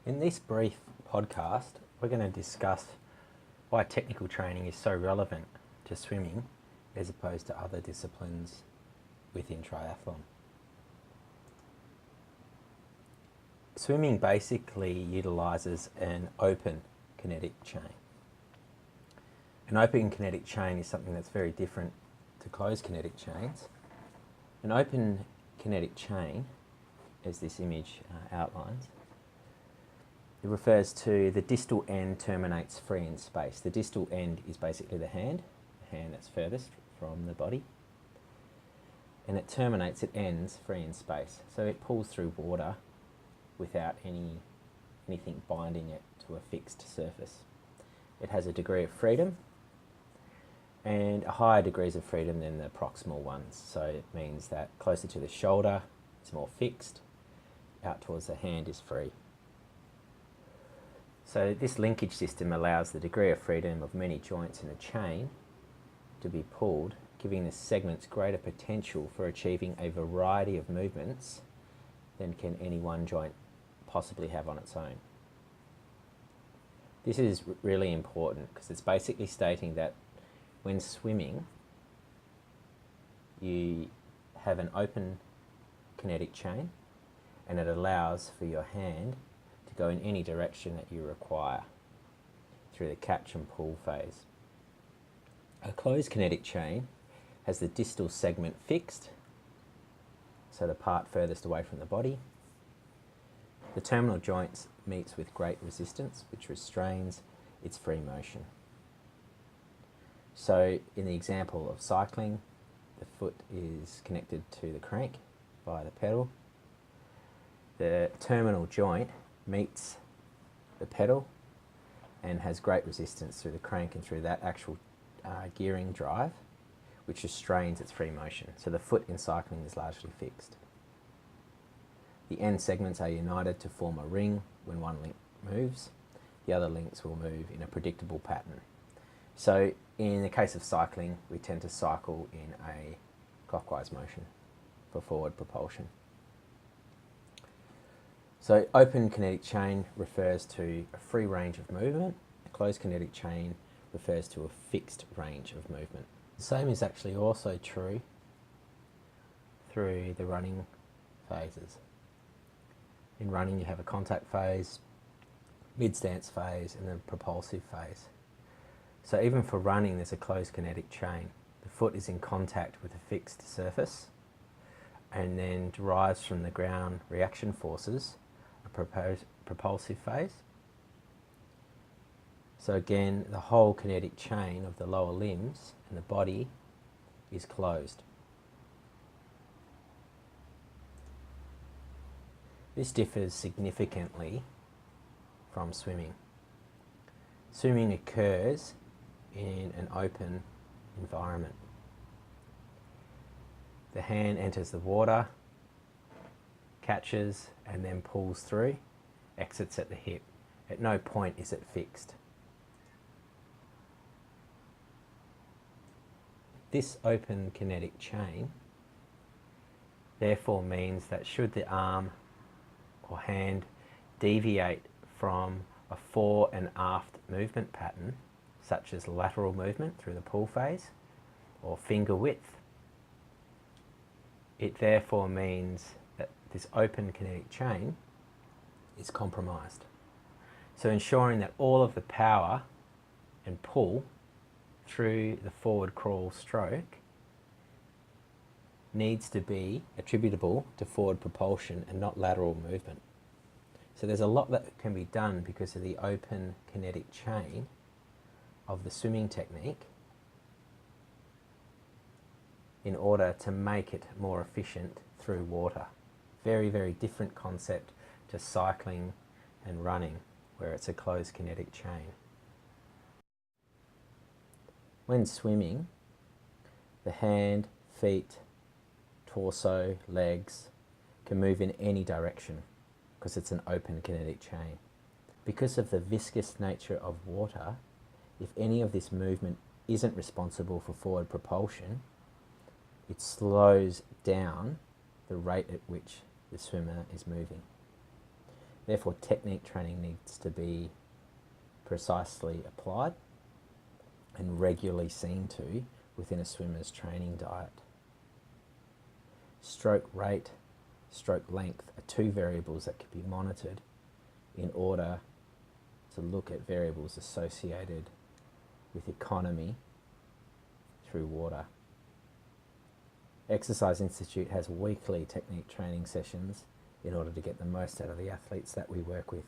In this brief podcast, we're going to discuss why technical training is so relevant to swimming as opposed to other disciplines within triathlon. Swimming basically utilises an open kinetic chain. An open kinetic chain is something that's very different to closed kinetic chains. An open kinetic chain, as this image outlines, it refers to the distal end terminates free in space. The distal end is basically the hand that's furthest from the body, and it ends free in space. So it pulls through water without anything binding it to a fixed surface. It has a degree of freedom and higher degrees of freedom than the proximal ones. So it means that closer to the shoulder, it's more fixed, out towards the hand is free. So this linkage system allows the degree of freedom of many joints in a chain to be pulled, giving the segments greater potential for achieving a variety of movements than can any one joint possibly have on its own. This is really important because it's basically stating that when swimming, you have an open kinetic chain, and it allows for your hand to go in any direction that you require through the catch and pull phase. A closed kinetic chain has the distal segment fixed, so the part furthest away from the body. The terminal joint meets with great resistance, which restrains its free motion. So in the example of cycling, the foot is connected to the crank by the pedal. The terminal joint meets the pedal and has great resistance through the crank and through that actual gearing drive, which restrains its free motion. So the foot in cycling is largely fixed. The end segments are united to form a ring. When one link moves, the other links will move in a predictable pattern. So in the case of cycling, we tend to cycle in a clockwise motion for forward propulsion. So open kinetic chain refers to a free range of movement. A closed kinetic chain refers to a fixed range of movement. The same is actually also true through the running phases. In running, you have a contact phase, mid-stance phase, and then propulsive phase. So even for running, there's a closed kinetic chain. The foot is in contact with a fixed surface and then derives from the ground reaction forces a propulsive phase. So again, the whole kinetic chain of the lower limbs and the body is closed. This differs significantly from swimming. Swimming occurs in an open environment. The hand enters the water, catches, and then pulls through, exits at the hip. At no point is it fixed. This open kinetic chain therefore means that should the arm or hand deviate from a fore and aft movement pattern, such as lateral movement through the pull phase or finger width, it therefore means that this open kinetic chain is compromised. So ensuring that all of the power and pull through the forward crawl stroke needs to be attributable to forward propulsion and not lateral movement. So there's a lot that can be done because of the open kinetic chain of the swimming technique in order to make it more efficient through water. Very, very different concept to cycling and running, where it's a closed kinetic chain. When swimming, the hand, feet, torso, legs can move in any direction because it's an open kinetic chain. Because of the viscous nature of water, if any of this movement isn't responsible for forward propulsion, it slows down the rate at which the swimmer is moving. Therefore, technique training needs to be precisely applied and regularly seen to within a swimmer's training diet. Stroke rate, stroke length are two variables that can be monitored in order to look at variables associated with economy through water. Exercise Institute has weekly technique training sessions in order to get the most out of the athletes that we work with.